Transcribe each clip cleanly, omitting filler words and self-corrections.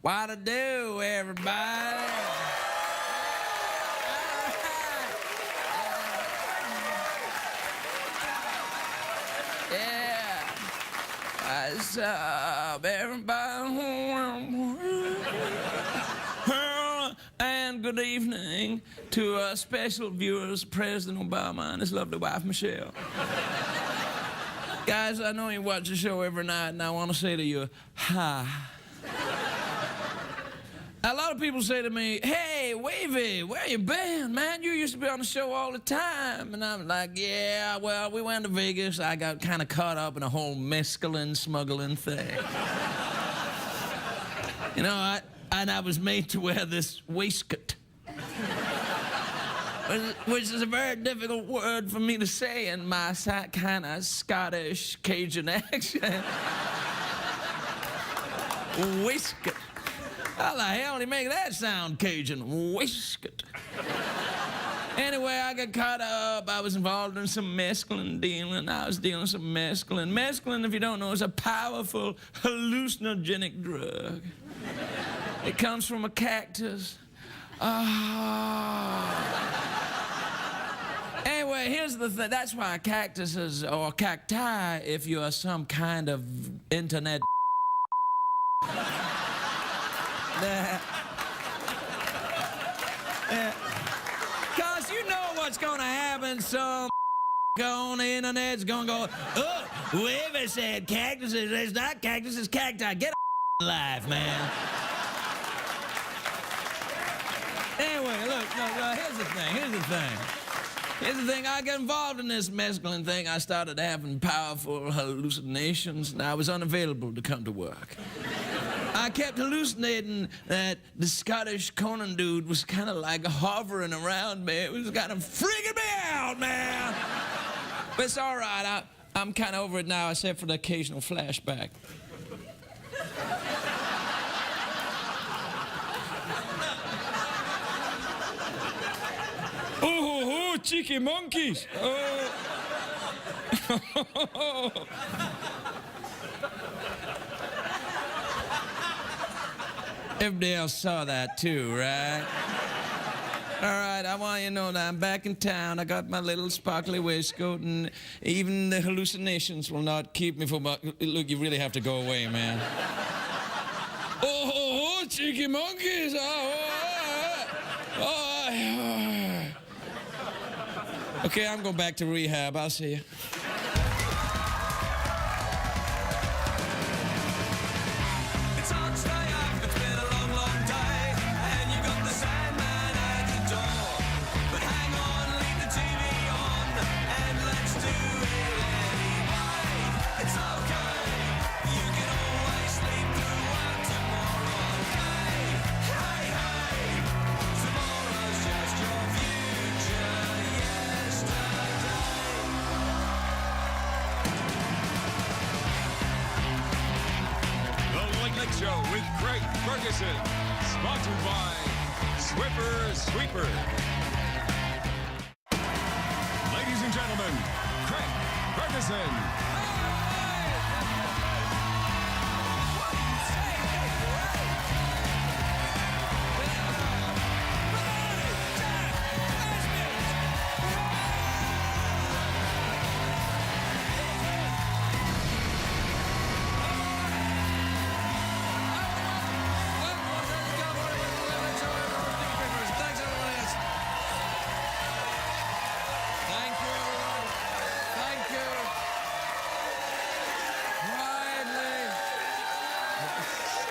What to do, everybody? Yeah. What's up, everybody? And good evening to special viewers, President Obama and his lovely wife, Michelle. Guys, I know you watch the show every night, and I want to say to you, hi. A lot of people say to me, hey, Wavy, where you been, man? You used to be on the show all the time. And I'm like, yeah, well, we went to Vegas. I got kind of caught up in a whole mescaline smuggling thing. You know, I was made to wear this waistcoat, which is a very difficult word for me to say in my kind of Scottish Cajun accent. Waistcoat. How the hell do you make that sound Cajun? Waistcoat. Anyway, I got caught up. I was involved in some mescaline dealing. I was dealing some mescaline. Mescaline, if you don't know, is a powerful hallucinogenic drug. It comes from a cactus. Anyway, here's the thing. That's why cactuses or cacti, if you are some kind of internet because you know what's gonna happen. Some on the internet's gonna go, oh, whoever said cactuses, it's not cactus, it's cacti. Get a life, man. Anyway, look, here's the thing. I got involved in this mescaline thing. I started having powerful hallucinations, and I was unavailable to come to work. I kept hallucinating that the Scottish Conan dude was kind of like hovering around me. It was kind of freaking me out, man. But it's all right. I'm kind of over it now, except for the occasional flashback. Oh, cheeky monkeys. Oh. Everybody else saw that too, right? All right, I want you to know that I'm back in town. I got my little sparkly waistcoat, and even the hallucinations will not keep me from... Look, you really have to go away, man. Oh, cheeky monkeys. Okay, I'm going back to rehab. I'll see you. Show with Craig Ferguson, sponsored by Swiffer Sweeper. Ladies and gentlemen, Craig Ferguson.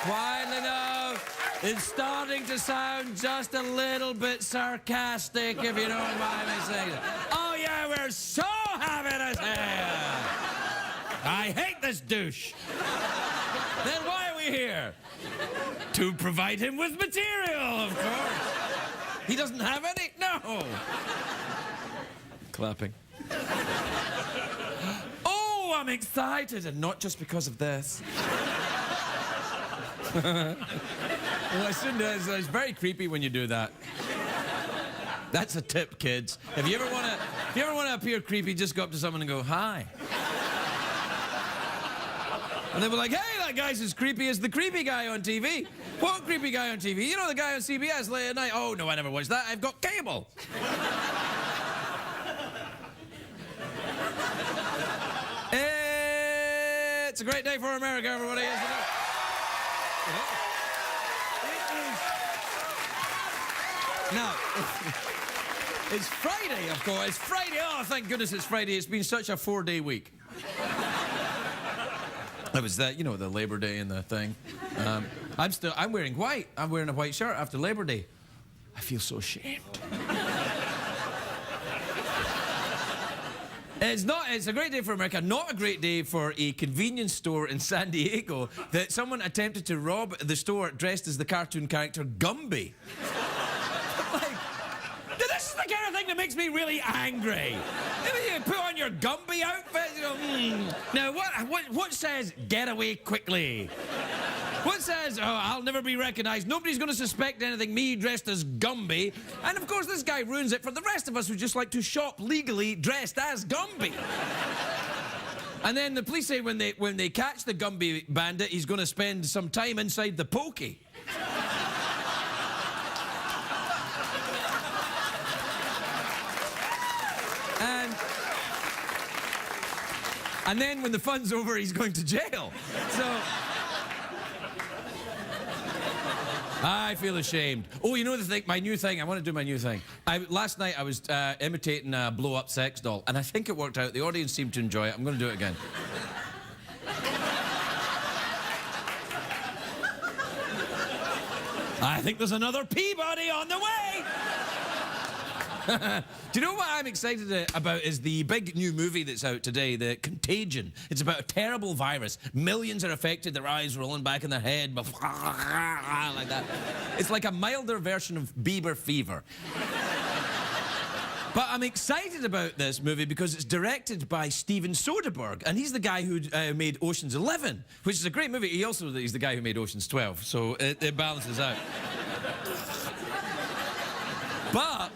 Quietly now. It's starting to sound just a little bit sarcastic, if you don't mind me saying it. Oh, yeah, we're so happy to see you. I hate this douche. Then why are we here? To provide him with material, of course. He doesn't have any? No. Clapping. Oh, I'm excited, and not just because of this. Well, I shouldn't. It's very creepy when you do that. That's a tip, kids. If you ever want to appear creepy, just go up to someone and go, hi. And they'll be like, hey that guy's as creepy as the creepy guy on TV. What creepy guy on TV? You know the guy on CBS late at night? Oh, no, I never watched that. I've got cable. It's a great day for America, everybody. Isn't it? Now, it's Friday, of course. It's Friday. Oh, thank goodness it's Friday. It's been such a 4-day week. It was that, you know, the Labor Day and the thing. I'm wearing white. I'm wearing a white shirt after Labor Day. I feel so ashamed. It's a great day for America, not a great day for a convenience store in San Diego that someone attempted to rob the store dressed as the cartoon character Gumby. Like, this is the kind of thing that makes me really angry. You put on your Gumby outfit, you know, Now, what says, get away quickly? What says, oh, I'll never be recognized. Nobody's going to suspect anything, me dressed as Gumby. And, of course, this guy ruins it for the rest of us who just like to shop legally dressed as Gumby. And then the police say when they catch the Gumby bandit, he's going to spend some time inside the pokey. And then when the fun's over, he's going to jail. So I feel ashamed. Oh, you know the thing, my new thing. I want to do my new thing. Last night I was imitating a blow-up sex doll, and I think it worked out. The audience seemed to enjoy it. I'm going to do it again. I think there's another Peabody on the way. Do you know what I'm excited about is the big new movie that's out today, The Contagion. It's about a terrible virus. Millions are affected, their eyes rolling back in their head, like that. It's like a milder version of Bieber fever. But I'm excited about this movie because it's directed by Steven Soderbergh, and he's the guy who made Ocean's 11, which is a great movie. He's the guy who made Ocean's 12, so it balances out. But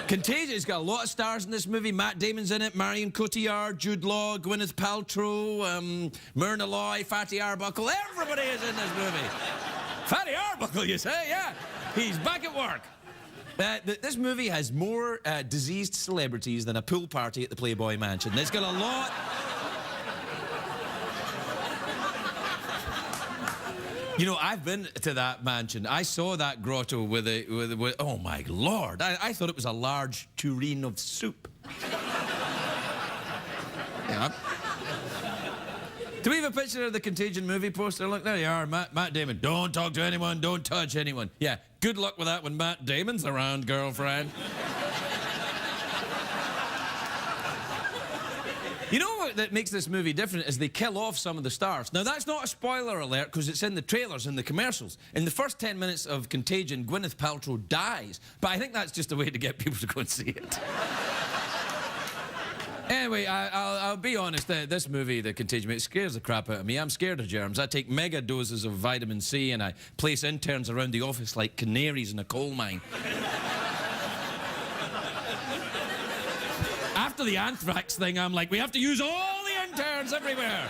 Contagion's got a lot of stars in this movie. Matt Damon's in it, Marion Cotillard, Jude Law, Gwyneth Paltrow, Myrna Loy, Fatty Arbuckle. Everybody is in this movie. Fatty Arbuckle, you say? Yeah. He's back at work. This movie has more diseased celebrities than a pool party at the Playboy Mansion. It's got a lot... You know, I've been to that mansion. I saw that grotto with oh, my Lord. I thought it was a large tureen of soup. Yeah. Do we have a picture of the Contagion movie poster? Look, there you are, Matt Damon. Don't talk to anyone, don't touch anyone. Yeah, good luck with that when Matt Damon's around, girlfriend. You know what that makes this movie different is they kill off some of the stars. Now, that's not a spoiler alert because it's in the trailers and the commercials. In the first 10 minutes of Contagion, Gwyneth Paltrow dies. But I think that's just a way to get people to go and see it. Anyway, I'll be honest, this movie, The Contagion, it scares the crap out of me. I'm scared of germs. I take mega doses of vitamin C and I place interns around the office like canaries in a coal mine. After the anthrax thing, I'm like, we have to use all the interns everywhere.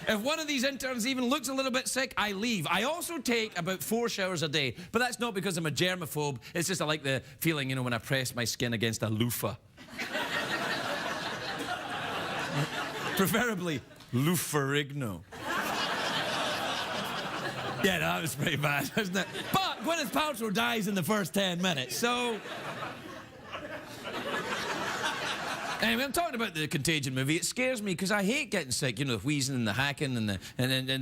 If one of these interns even looks a little bit sick, I leave. I also take about 4 showers a day, but that's not because I'm a germaphobe. It's just I like the feeling, you know, when I press my skin against a loofah. Preferably Luferigno. Yeah, that was pretty bad, wasn't it? But Gwyneth Paltrow dies in the first 10 minutes, so... Anyway, I'm talking about the Contagion movie. It scares me because I hate getting sick. You know, the wheezing and the hacking and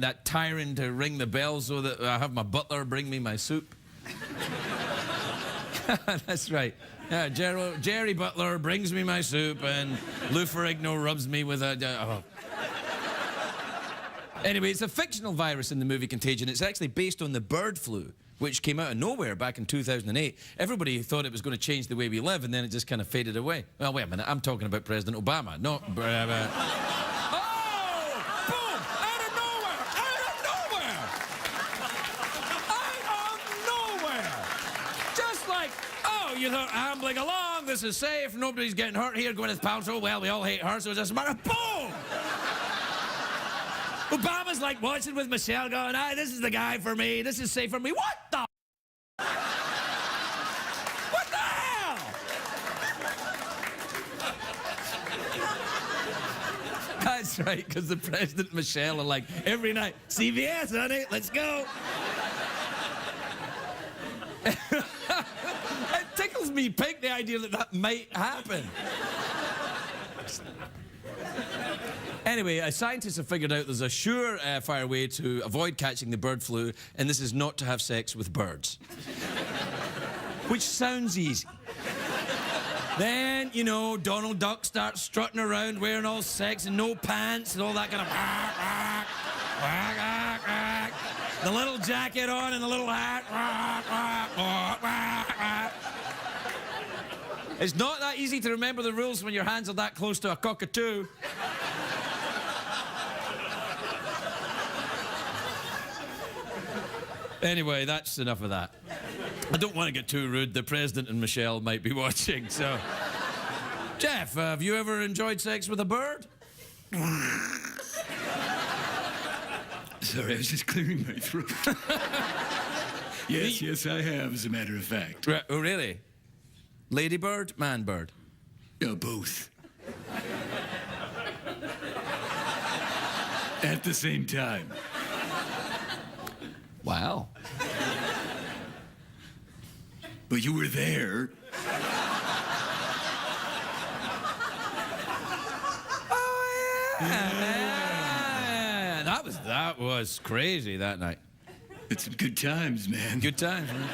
that tiring to ring the bell so that I have my butler bring me my soup. That's right. Yeah, Jerry Butler brings me my soup and Lou Ferrigno rubs me with a... oh. Anyway, it's a fictional virus in the movie Contagion. It's actually based on the bird flu, which came out of nowhere back in 2008. Everybody thought it was going to change the way we live, and then it just kind of faded away. Well, wait a minute. I'm talking about President Obama, not... Oh! Boom! Out of nowhere! Out of nowhere! Out of nowhere! Just like, oh, you thought, ambling along, this is safe, nobody's getting hurt here, Gwyneth Paltrow, well, we all hate her, so it doesn't matter. Boom! Obama's like watching with Michelle going, this is the guy for me. This is safe for me. What the? What the hell? That's right, because the president and Michelle are like, every night, CVS, honey, let's go. It tickles me pink, the idea that that might happen. Anyway, scientists have figured out there's a surefire way to avoid catching the bird flu, and this is not to have sex with birds. Which sounds easy. Then, you know, Donald Duck starts strutting around wearing all sex and no pants and all that kind of... The little jacket on and the little hat. It's not that easy to remember the rules when your hands are that close to a cockatoo. Anyway, that's enough of that. I don't want to get too rude. The president and Michelle might be watching, so... Jeff, have you ever enjoyed sex with a bird? Sorry, I was just clearing my throat. Yes, I have, as a matter of fact. Oh, really? Ladybird, man-bird? Both. At the same time. Wow. But you were there. Oh, yeah. That was crazy that night. It's some good times, man. Good times, man.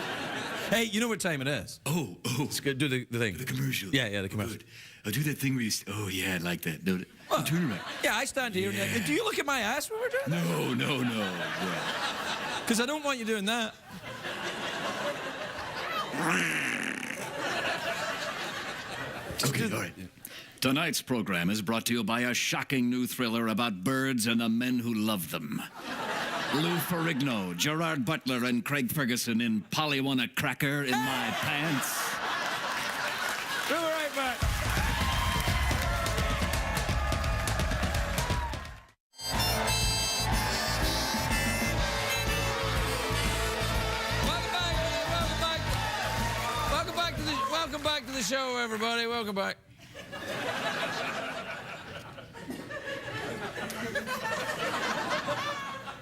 Hey, you know what time it is? Oh. Let's go do the thing. The commercial. Yeah, the commercial. Good. I'll do that thing where you... Oh, yeah, I like that. No, Well, turn around. Yeah, I stand here. Yeah. Do you look at my ass when we're doing that? No. Yeah. Because I don't want you doing that. Okay, all right. Tonight's program is brought to you by a shocking new thriller about birds and the men who love them. Lou Ferrigno, Gerard Butler, and Craig Ferguson in Polly Want a Cracker in My Pants. We'll be right back. Welcome back to the show, everybody. Welcome back.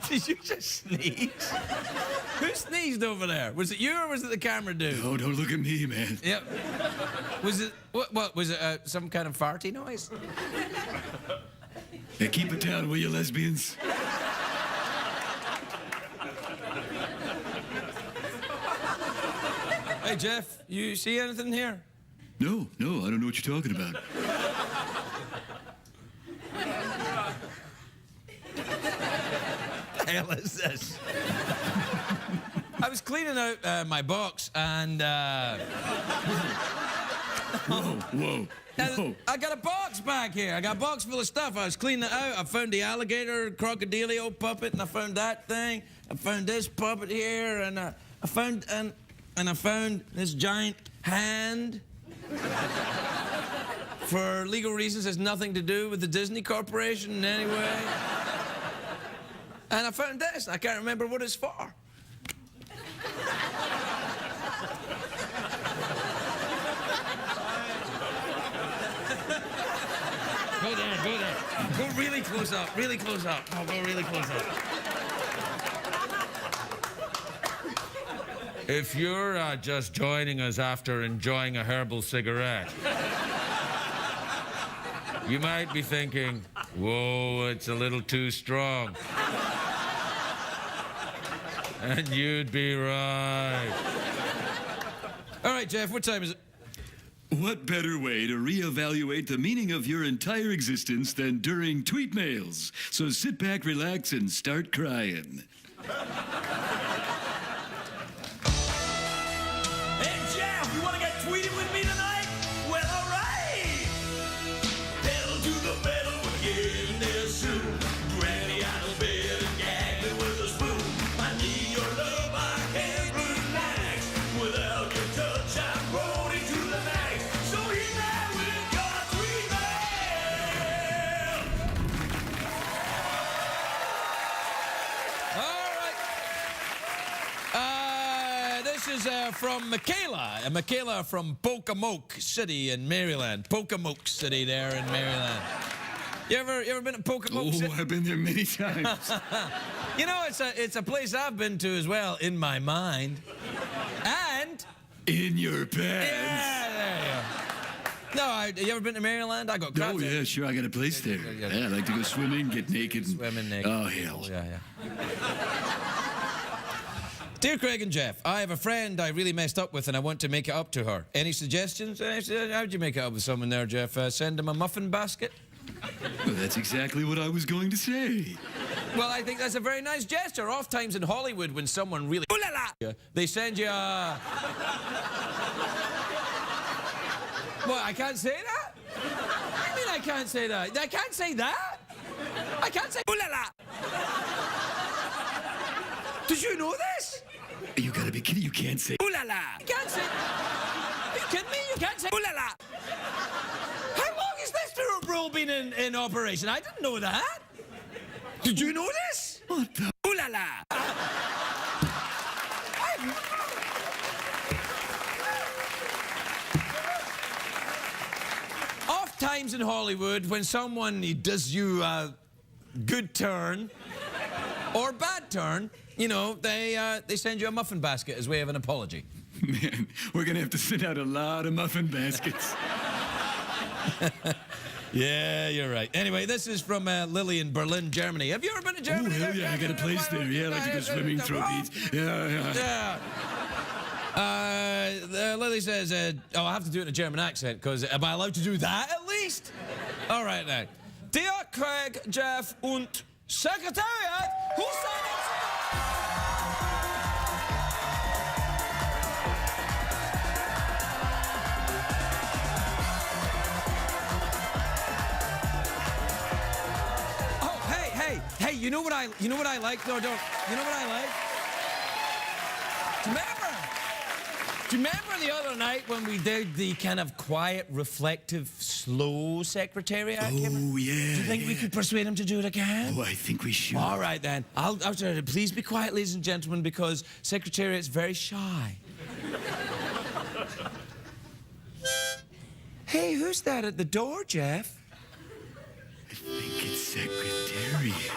Did you just sneeze? Who sneezed over there? Was it you or was it the camera dude? Oh, don't look at me, man. Yep. Was it, what was it, some kind of farty noise? Hey, keep it down, will you, lesbians? Hey, Jeff, you see anything here? No, I don't know what you're talking about. What the hell is this? I was cleaning out my box and... Whoa. I got a box back here. I got a box full of stuff. I was cleaning it out. I found the alligator crocodilio puppet, and I found that thing. I found this puppet here, and I found this giant hand. For legal reasons, has nothing to do with the Disney Corporation in any way. And I found this. I can't remember what it's for. Go there. Go really close up, really close up. Oh, go really close up. If you're just joining us after enjoying a herbal cigarette, you might be thinking, whoa, it's a little too strong. And you'd be right. All right, Jeff, what time is it? What better way to reevaluate the meaning of your entire existence than during tweet mails? So sit back, relax, and start crying. Hey, Jeff, you want to get tweeted with me tonight? Well, all right. Pedal to the metal, we're getting there soon. Granny out of bed and gag me with a spoon. I need your love, I can't relax. Without your touch, I'm rolling to the max. So hit that with your tweet mail. this is from Michaela. Michaela from Pocomoke City in Maryland. Pocomoke City there in Maryland. You ever been to Pocomoke City? I've been there many times. You know, it's a place I've been to as well, in my mind. And... In your pants. Yeah, there you go. No, you ever been to Maryland? I got crabs. Oh, yeah, sure. I got a place there. Yeah, I like to go swimming, get naked. Swimming naked. Oh, hell. Oh, yeah. Dear Craig and Jeff, I have a friend I really messed up with and I want to make it up to her. Any suggestions? How'd you make it up with someone there, Jeff? Send them a muffin basket? Well, that's exactly what I was going to say. Well, I think that's a very nice gesture. Oftentimes in Hollywood, when someone really... Ooh la la! They send you a... What, I can't say that? What do you mean I can't say that? I can't say that? I can't say... Ooh la la! Did you know this? You gotta be kidding. You can't say... Ooh la la! You can't say... Are you kidding me? You can't say... Ooh la la! How long has this rule been in operation? I didn't know that. Did you know this? What the... Ooh la la! Oft times in Hollywood, when someone does you a good turn or bad turn, you know, they send you a muffin basket as way of an apology. Man, we're gonna have to send out a lot of muffin baskets. Yeah, you're right. Anyway, this is from Lily in Berlin, Germany. Have you ever been to Germany? Oh, hell yeah, I got a place there. Yeah, I like to go swimming, throw beads. Yeah. Lily says, oh, I have to do it in a German accent, because am I allowed to do that at least? All right, now. Dear Craig, Jeff und Secretariat, who signed it? Hey, you know what I like? No, don't. You know what I like? Do you remember the other night when we did the kind of quiet, reflective, slow Secretariat? Oh, yeah. Do you think we could persuade him to do it again? Oh, I think we should. All right, then. I'll try to. Please be quiet, ladies and gentlemen, because Secretariat's very shy. Hey, who's that at the door, Jeff? I think it's Secretariat.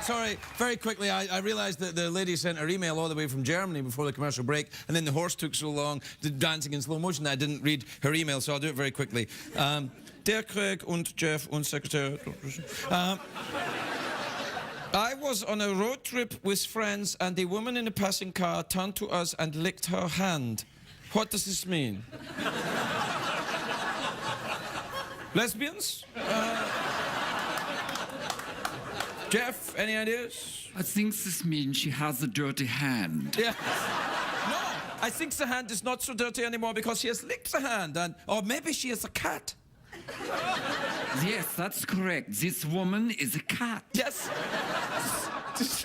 Sorry, very quickly, I realised that the lady sent her email all the way from Germany before the commercial break, and then the horse took so long, dancing in slow motion, that I didn't read her email, so I'll do it very quickly. Dear Craig und Jeff und Secretary... I was on a road trip with friends, and a woman in a passing car turned to us and licked her hand. What does this mean? Lesbians? Jeff, any ideas? I think this means she has a dirty hand. Yeah. No, I think the hand is not so dirty anymore because she has licked the hand, or maybe she is a cat. Yes, that's correct. This woman is a cat. Yes. This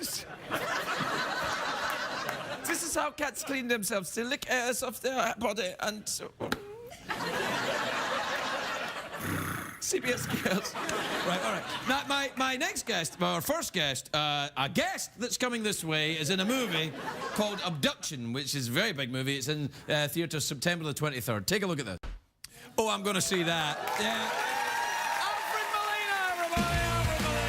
is how cats clean themselves. They lick airs off their body and so... CBS Girls. Right, all right. Now, my next guest, our first guest, a guest that's coming this way is in a movie called Abduction, which is a very big movie. It's in theatres September the 23rd. Take a look at this. Oh, I'm going to see that. Yeah. Alfred Molina, everybody! Alfred Molina!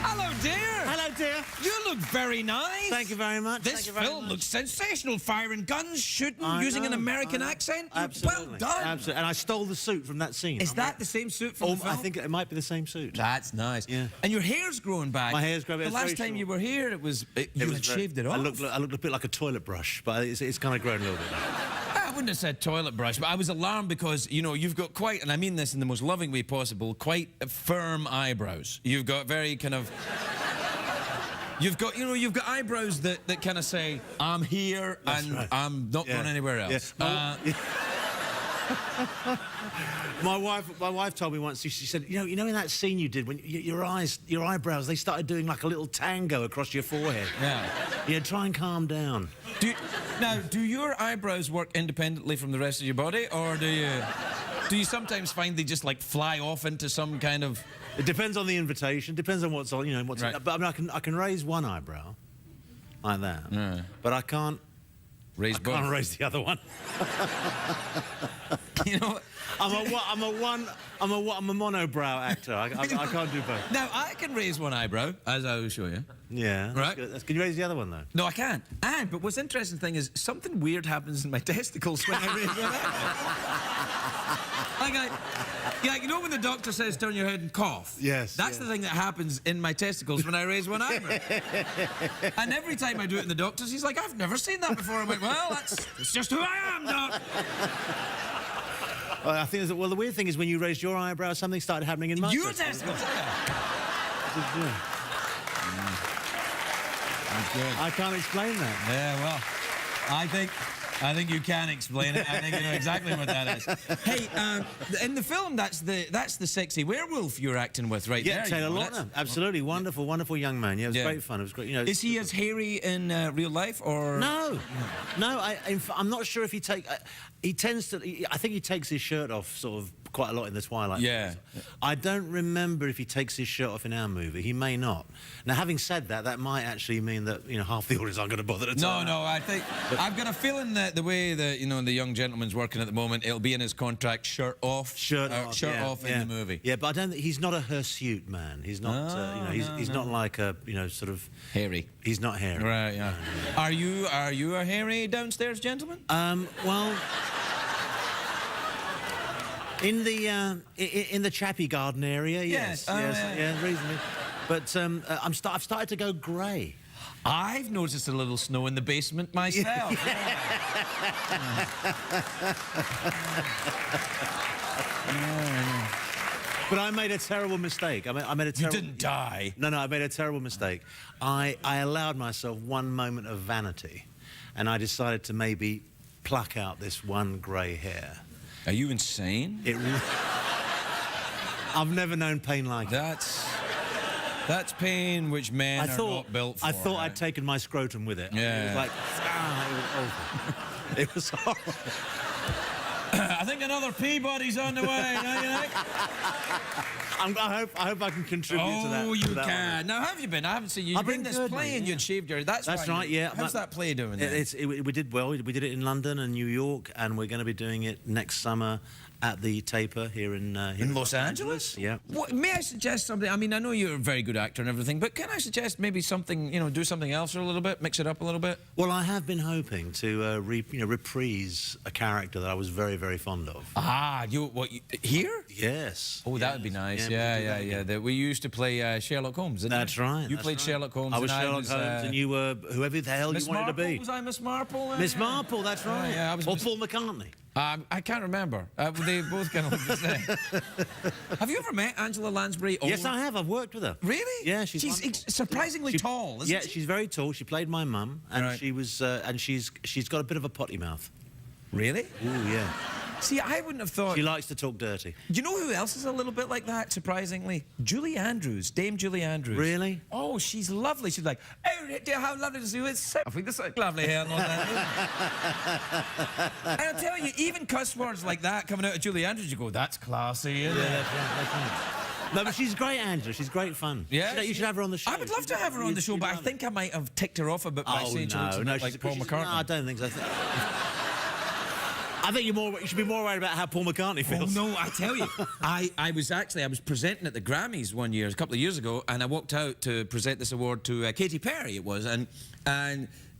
Hello, dear. dear. You look very nice. Thank you very much. This Thank you very film much. looks sensational. Firing guns, shooting, I using an know, American I know. accent. Absolutely. Well done. Absolutely. And I stole the suit from that scene. Is that the same suit from the film? I think it might be the same suit. That's nice. Yeah. And your hair's growing back. My hair's growing back. The It's last very time short. you were here, you had shaved it off. I looked a bit like a toilet brush, but it's kind of grown a little bit now. I wouldn't have said toilet brush, but I was alarmed because, you know, you've got quite, and I mean this in the most loving way possible, quite firm eyebrows. You've got very kind of... You've got eyebrows that kind of say, I'm here and right. I'm not going anywhere else. Yeah. My wife told me once. She said, you know, in that scene you did when your eyebrows, they started doing like a little tango across your forehead. Yeah. Yeah, try and calm down. Do your eyebrows work independently from the rest of your body, or do you sometimes find they just like fly off into some kind of? It depends on the invitation. Depends on what's on. You know what's. Right. But I mean, I can raise one eyebrow, like that. Yeah. But I can't. Raise both. Can't raise the other one. You know. I'm a monobrow actor. I can't do both. Now I can raise one eyebrow, as I will show you. Yeah. Right. Can you raise the other one though? No, I can't. But what's interesting thing is something weird happens in my testicles when I raise one eyebrow. Like, you know when the doctor says turn your head and cough? Yes. That's the thing that happens in my testicles when I raise one eyebrow. And every time I do it in the doctor's, he's like, I've never seen that before. I'm like, well, that's just who I am, doc. Well, I think the weird thing is when you raised your eyebrow, something started happening in my Your testicles. I can't explain that. Yeah, well, I think you can explain it. I think you know exactly what that is. Hey, in the film, that's the sexy werewolf you're acting with right there. Yeah, Taylor you know, Lautner. Absolutely wonderful, wonderful young man. Yeah, it was great fun. It was great. You know, is he as hairy in real life, or no? I'm not sure if he tends to. I think he takes his shirt off sort of quite a lot in the Twilight. Yeah. I don't remember if he takes his shirt off in our movie. He may not. Now, having said that, that might actually mean that half the audience aren't going to bother to turn No, I think I've got a feeling that the way that the young gentleman's working at the moment, it'll be in his contract, shirt off. Shirt off in the movie. Yeah, but I don't think he's not a hirsute man. He's not. He's not like a sort of hairy. He's not hairy. Right. Yeah. Are you a hairy downstairs gentleman? Well. In the Chappie Garden area, yes, reasonably. But I've started to go grey. I've noticed a little snow in the basement myself. But I made a terrible mistake. I made a terrible... You didn't die. No, I made a terrible mistake. I allowed myself one moment of vanity, and I decided to maybe pluck out this one grey hair. Are you insane? I've never known pain like that. That's pain which men are not built for. I thought right? I'd taken my scrotum with it. Yeah. It was like, it was awful. It was horrible. I think another Peabody's on the way, don't you think? I hope I can contribute to that. Oh, you to that can. one. Now, how have you been? I haven't seen you. I've You've been been this good, play mate, and yeah. you'd shaved your... That's right, yeah. How's that play doing then? We did well. We did it in London and New York, and we're going to be doing it next summer at the Taper here in Los Angeles? Yeah. May I suggest something? I mean, I know you're a very good actor and everything, but can I suggest maybe something, do something else for a little bit, mix it up a little bit? Well, I have been hoping to reprise a character that I was very, very fond of. Ah, here? Yes. Oh, that would be nice. Yeah. We used to play Sherlock Holmes, didn't That's we? right. You played Sherlock Holmes. I was and Sherlock Holmes, and you were whoever the hell Miss you wanted Marple? to be. Was I Miss Marple? Miss Marple, that's right. Yeah, I was or Paul McCartney. I can't remember. They both kind of look the same. Have you ever met Angela Lansbury? Yes, I have. I've worked with her. Really? Yeah, she's surprisingly tall, isn't she? Yeah, she's very tall. She played my mum, and she was, and she's got a bit of a potty mouth. Really? Ooh, yeah. See, I wouldn't have thought... She likes to talk dirty. Do you know who else is a little bit like that, surprisingly? Julie Andrews, Dame Julie Andrews. Really? Oh, she's lovely. She's like, oh, dear, how lovely to see you. It's so... I think this is lovely hair and all that. And I'll tell you, even cuss words like that coming out of Julie Andrews, you go, that's classy, isn't it? That's right. No, but she's great, Angela. She's great fun. Yeah? You should have her on the show. I would love to have her on the show, but I think I might have ticked her off a bit by saying she looks a bit like Paul McCartney. No, I don't think so. I think you should be more worried about how Paul McCartney feels. Oh, no, I tell you. I was presenting at the Grammys one year, a couple of years ago, and I walked out to present this award to Katy Perry, it was, and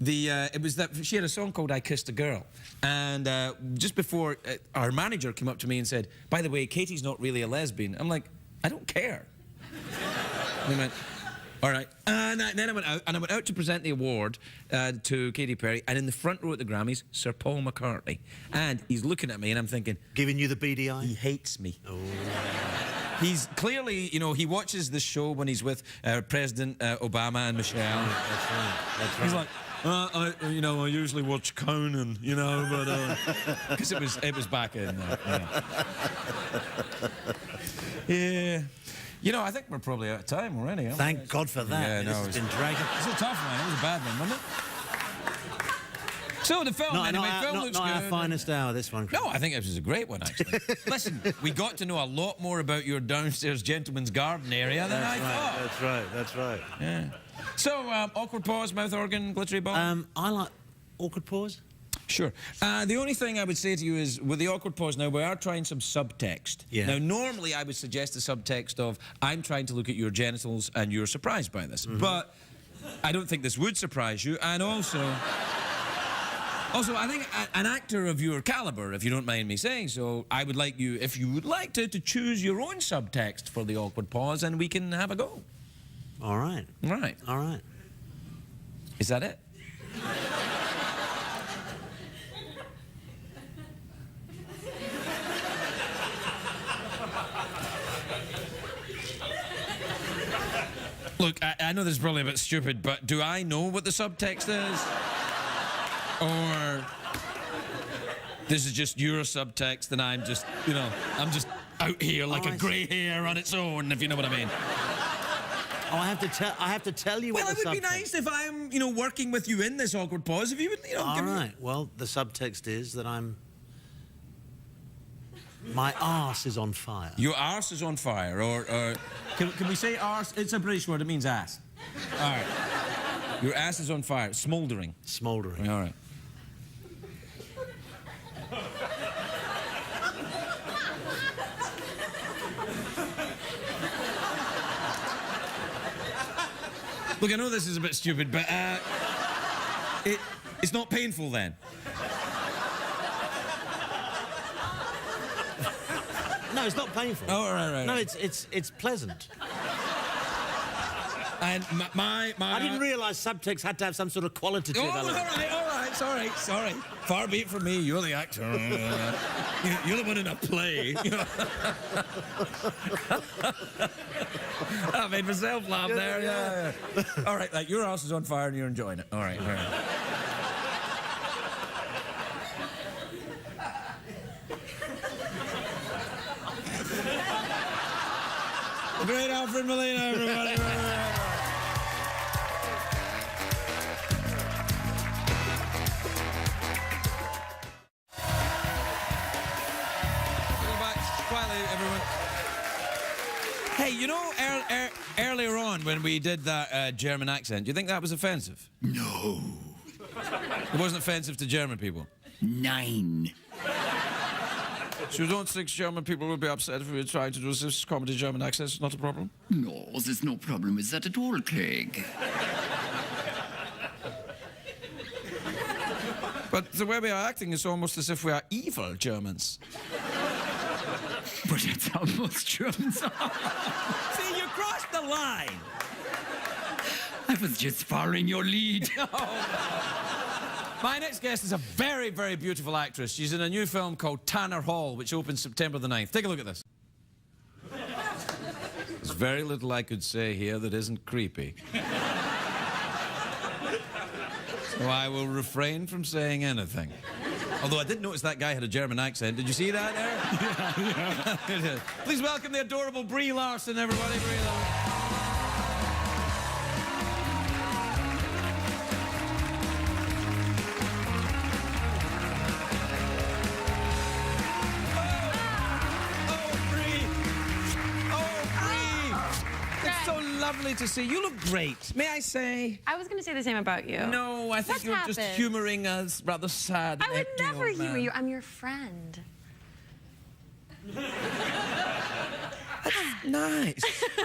it was that she had a song called I Kissed a Girl. And just before, our manager came up to me and said, by the way, Katy's not really a lesbian. I'm like, I don't care. And he went, all right. And then I went out to present the award to Katy Perry, and in the front row at the Grammys, Sir Paul McCartney. And he's looking at me, and I'm thinking... Giving you the beady eye? He hates me. Oh. He's clearly, you know, he watches this show when he's with President Obama and Michelle. That's right, that's right. He's like, I usually watch Conan, you know, but... Because it was back in there. Yeah. You know, I think we're probably out of time already. Thank God for that. Yeah, this has been dragging. It's a tough one. It was a bad one, wasn't it? So the film, anyway, film looks good. Not our finest hour, this one. No, I think this was a great one, actually. Listen, we got to know a lot more about your downstairs gentleman's garden area than I thought. That's right, that's right. Yeah. So, awkward pause, mouth organ, glittery ball? I like awkward pause. Sure. The only thing I would say to you is, with the awkward pause now, we are trying some subtext. Yeah. Now, normally I would suggest a subtext of, I'm trying to look at your genitals and you're surprised by this. But I don't think this would surprise you. And also, I think an actor of your caliber, if you don't mind me saying so, I would like you, if you would like to choose your own subtext for the awkward pause, and we can have a go. All right. Right. All right. Is that it? Look, I know this is probably a bit stupid, but do I know what the subtext is? Or this is just your subtext and I'm just, you know, I'm just out here like a grey hair on its own, if you know what I mean. Oh, I have to tell you what the subtext... Well, it would be nice if I'm, you know, working with you in this awkward pause, if you would, you know, All give me... right. Well, the subtext is that my arse is on fire. Your arse is on fire, or can we say arse? It's a British word, it means ass. All right. Your ass is on fire, smouldering. Smouldering. All right. Look, I know this is a bit stupid, but it's not painful then. No, it's not painful. Oh, right. No, it's pleasant. And my I didn't realise subtext had to have some sort of qualitative element. all right, sorry. Far be it from me, you're the actor. You're the one in a play. I made myself laugh there, yeah. All right, like, your house is on fire and you're enjoying it. All right. The great Alfred Molina, everybody. Quietly, everyone. Hey, you know, earlier on when we did that German accent, do you think that was offensive? No. It wasn't offensive to German people? 9. So you don't think German people would be upset if we were trying to do this comedy German accent? It's not a problem? No, there's no problem with that at all, Craig. But the way we are acting is almost as if we are evil Germans. But that's how most Germans are. See, you crossed the line. I was just following your lead. My next guest is a very, very beautiful actress. She's in a new film called Tanner Hall, which opens September the 9th. Take a look at this. There's very little I could say here that isn't creepy. So I will refrain from saying anything. Although I did notice that guy had a German accent. Did you see that there? Yeah. Please welcome the adorable Brie Larson, everybody. Brie Larson. lovely to see you. You look great. May I say? I was going to say the same about you. No, I think What's you're just happened? humouring us, rather sad. I would empty never old humor man. you. I'm your friend. Nice.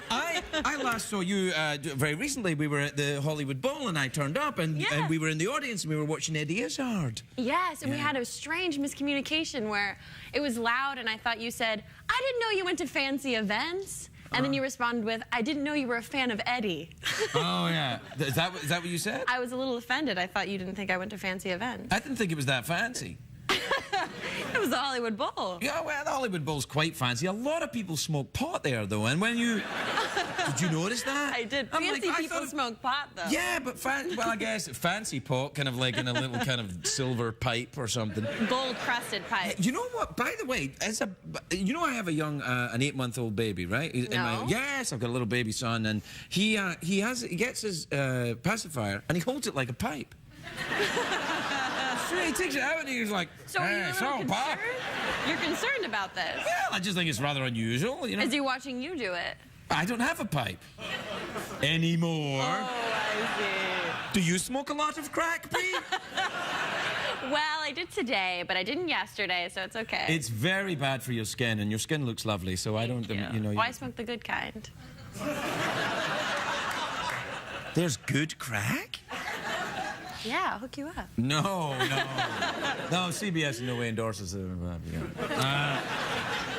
I last saw you very recently. We were at the Hollywood Bowl, and I turned up, and Yeah. we were in the audience, and we were watching Eddie Izzard. Yes, and we had a strange miscommunication where it was loud, and I thought you said, I didn't know you went to fancy events. And then you responded with, I didn't know you were a fan of Eddie. Oh, yeah. Is that what you said? I was a little offended. I thought you didn't think I went to fancy events. I didn't think it was that fancy. It was the Hollywood Bowl. Yeah, well, the Hollywood Bowl's quite fancy. A lot of people smoke pot there, though, and when you... Did you notice that? I did. I'm Fancy like, I people thought- smoke pot, though. Yeah, but well, I guess fancy pot, kind of like in a little kind of silver pipe or something. Gold-crusted pipe. You know what? By the way, I have a young, an 8-month-old baby, right? No. Yes, I've got a little baby son, and he gets his pacifier and he holds it like a pipe. So he takes it out and he's like, So are you a "Hey, little so, Pop." concerned? You're concerned about this. Well, I just think it's rather unusual, you know. Is he watching you do it? I don't have a pipe anymore. Oh, I see. Do you smoke a lot of crack, Brie? Well, I did today, but I didn't yesterday, so it's okay. It's very bad for your skin, and your skin looks lovely, so I don't, Thank you know. Why smoke the good kind? There's good crack? Yeah, I'll hook you up. No. No, CBS in no way endorses it.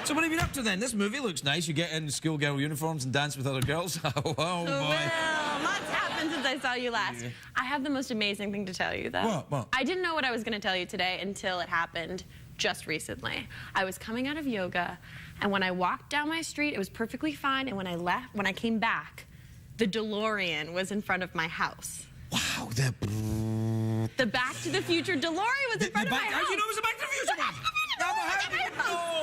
So what have you been up to then? This movie looks nice. You get in schoolgirl uniforms and dance with other girls. Oh, boy. Well, lots happened since I saw you last. Yeah. I have the most amazing thing to tell you, though. What? I didn't know what I was going to tell you today until it happened just recently. I was coming out of yoga, and when I walked down my street, it was perfectly fine. And when I came back, the DeLorean was in front of my house. Wow, The Back to the Future DeLorean was in front of my house. You know it was a Back to the Future one? How do you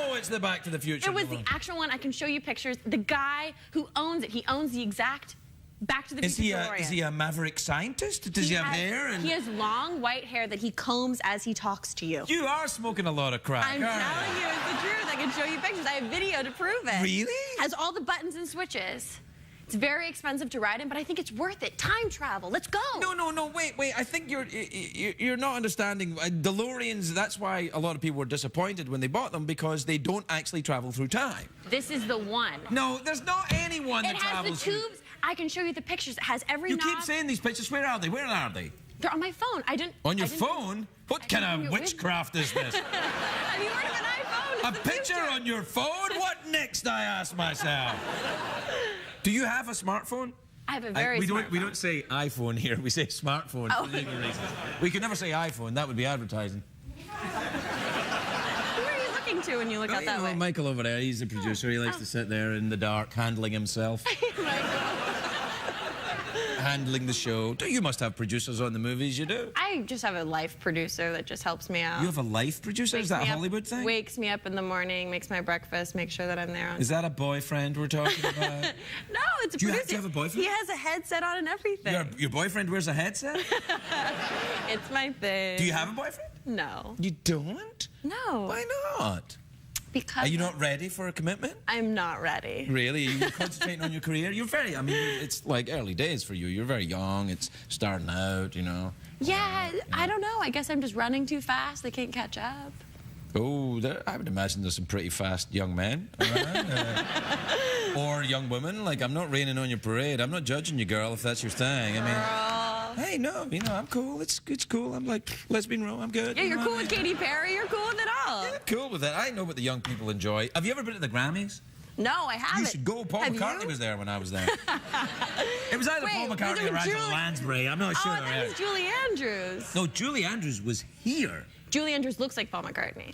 know it's the Back to the Future It was the one? actual one. I can show you pictures. The guy who owns it, he owns the exact Back to the Future DeLorean. Is he a maverick scientist? Does he have hair? He has long white hair that he combs as he talks to you. You are smoking a lot of crack, I'm aren't telling you, it's the truth. I can show you pictures. I have video to prove it. Really? Has all the buttons and switches. It's very expensive to ride in, but I think it's worth it. Time travel. Let's go. No, wait. I think you're not understanding. DeLoreans, that's why a lot of people were disappointed when they bought them, because they don't actually travel through time. This is the one. No, there's not anyone It that has travels the tubes. I can show you the pictures. It has every You knob. keep saying these pictures. Where are they? Where are they? They're on my phone. On your I didn't- phone? What kind bring of it with witchcraft is this? Have you heard of an iPhone? A It's the picture future. on your phone? What next, I ask myself? Do you have a smartphone? I have a very we smart don't say iPhone here. We say smartphone Oh. for legal reasons. We could never say iPhone. That would be advertising. Who are you looking to when you look out that way? Michael over there, he's the producer. He likes to sit there in the dark, handling himself, handling the show. You must have producers on the movies, you do? I just have a life producer that just helps me out. You have a life producer? Is Wakes that a me up- Hollywood thing? Wakes me up in the morning, makes my breakfast, makes sure that I'm there on Is that a boyfriend we're talking about? No, it's a Do you producer. have a boyfriend? He has a headset on and everything. Your boyfriend wears a headset? It's my thing. Do you have a boyfriend? No. You don't? No. Why not? Because Are you not ready for a commitment? I'm not ready. Really? Are you concentrating on your career? I mean, it's like early days for you. You're very young. It's starting out, you know. Yeah, I don't know. I guess I'm just running too fast. They can't catch up. Oh, I would imagine there's some pretty fast young men around. Or young women. Like, I'm not raining on your parade. I'm not judging you, girl, if that's your thing. I mean, hey, no, I'm cool. It's cool. I'm like, lesbian row, I'm good. Yeah, you're cool with Katy Perry. You're cool with it all. Yeah, cool with that. I know what the young people enjoy. Have you ever been to the Grammys? No, I haven't. You should go. Paul Have McCartney you? was there when I was there. It was either Wait, Paul was McCartney it or Angela Julie- Lansbury. I'm not sure. Oh, that was Julie Andrews. No, Julie Andrews was here. Julie Andrews looks like Paul McCartney.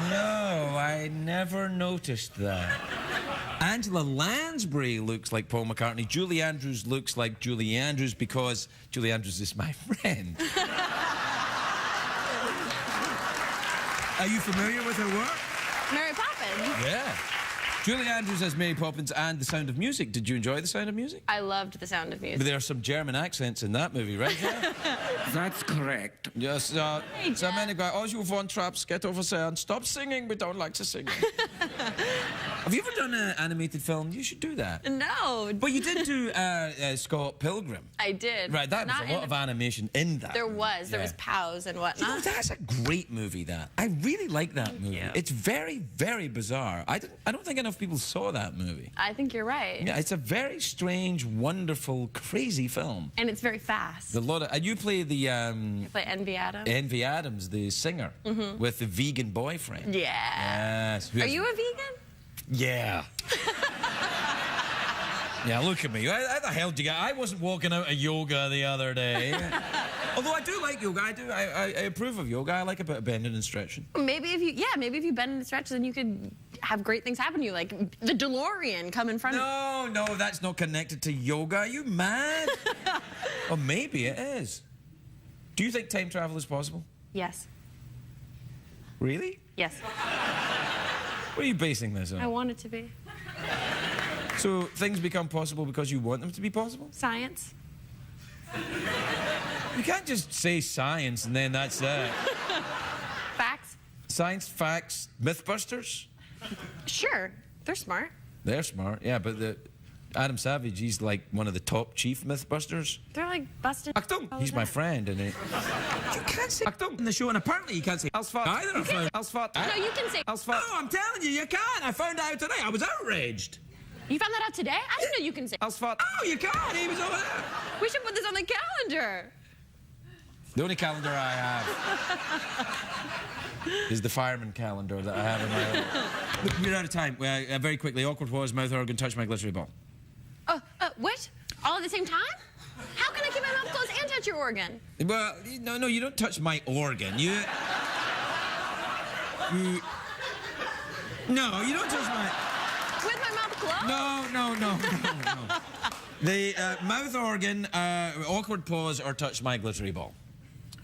No, I never noticed that. Angela Lansbury looks like Paul McCartney. Julie Andrews looks like Julie Andrews because Julie Andrews is my friend. Are you familiar with her work? Mary Poppins. Yeah. Julie Andrews as Mary Poppins and The Sound of Music. Did you enjoy The Sound of Music? I loved The Sound of Music. But there are some German accents in that movie, right? That's correct. Yes, Hey, so Jeff. many guys, oh, you want traps, get over there and stop singing, we don't like to sing. Have you ever done an animated film? You should do that. No. But you did do Scott Pilgrim. I did. Right, that was Not a lot of animation in that. There was. There Yeah. was POWs and You know, whatnot. that's a great movie, that. I really like that movie. you. It's very, very bizarre. I don't think enough people saw that movie. I think you're right. Yeah, it's a very strange, wonderful, crazy film. And it's very fast. And you play the Play Envy Adams. Envy Adams, the singer, with the vegan boyfriend. Yeah. Yes. Are you a vegan? Yeah. Yeah, look at me. How the hell do you get? I wasn't walking out of yoga the other day. Although I do like yoga. I approve of yoga. I like a bit of bending and stretching. Maybe if you bend and stretch, then you could have great things happen to you, like the DeLorean come in front of No, that's not connected to yoga. Are you mad? Or maybe it is. Do you think time travel is possible? Yes. Really? Yes. What are you basing this I on? want it to be. So things become possible because you want them to be possible? Science. You can't just say science and then that's it. Facts. Science, facts, Mythbusters? Sure. They're smart. They're smart, yeah, but Adam Savage, he's like one of the top chief Mythbusters. They're like busted. Achtung! all He's the my time. friend, and you can't say Achtung in the show, and apparently you can't say Alsfart either. Alsfart. No, you can say. Alsfart. No, I'm telling you can't. I found out today. I was outraged. You found that out today? I didn't know you can say. Alsfart. Oh, you can't. He was over there. We should put this on the calendar. The only calendar I have is the fireman calendar that I have in my own. Look, we're out of time. Very quickly, awkward pause, mouth organ, touch my glittery ball. What? All at the same time? How can I keep my mouth closed and touch your organ? Well, no, you don't touch my organ. No, you don't touch my... With my mouth closed? No. The mouth organ, awkward pause, or touch my glittery ball.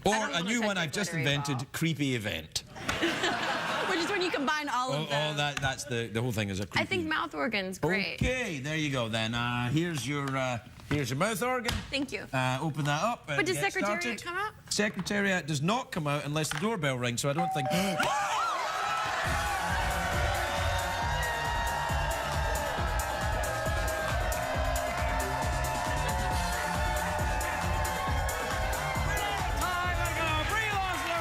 Or don't a wanna new touch one your I've just glittery invented, ball. creepy event. Which is when you combine all of them. That's the whole thing is a creepy... I think mouth organ's great. Okay, there you go then. Here's your mouth organ. Thank you. Open that up and But does get Secretariat started. come out? Secretariat does not come out unless the doorbell rings, so I don't think... Brie Larson,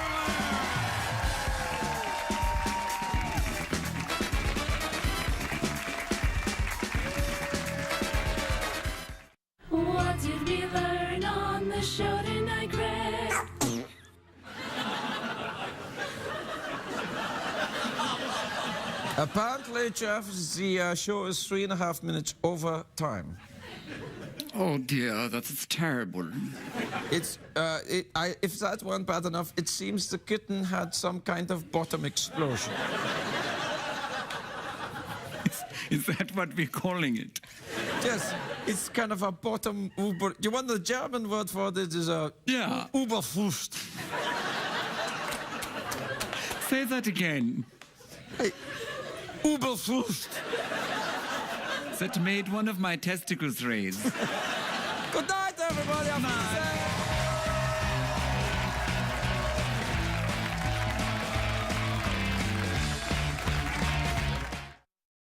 What did we learn on the show tonight, Greg? Apparently, Jeff, the show is 3.5 minutes over time. Oh dear, that's terrible. It's, if that weren't bad enough, it seems the kitten had some kind of bottom explosion. Is that what we're calling it? Yes, it's kind of a bottom Uber. You want the German word for this is a Yeah. Uberfust. Say that again. Hey, Uberfust. That made one of my testicles raise. Good night, everybody.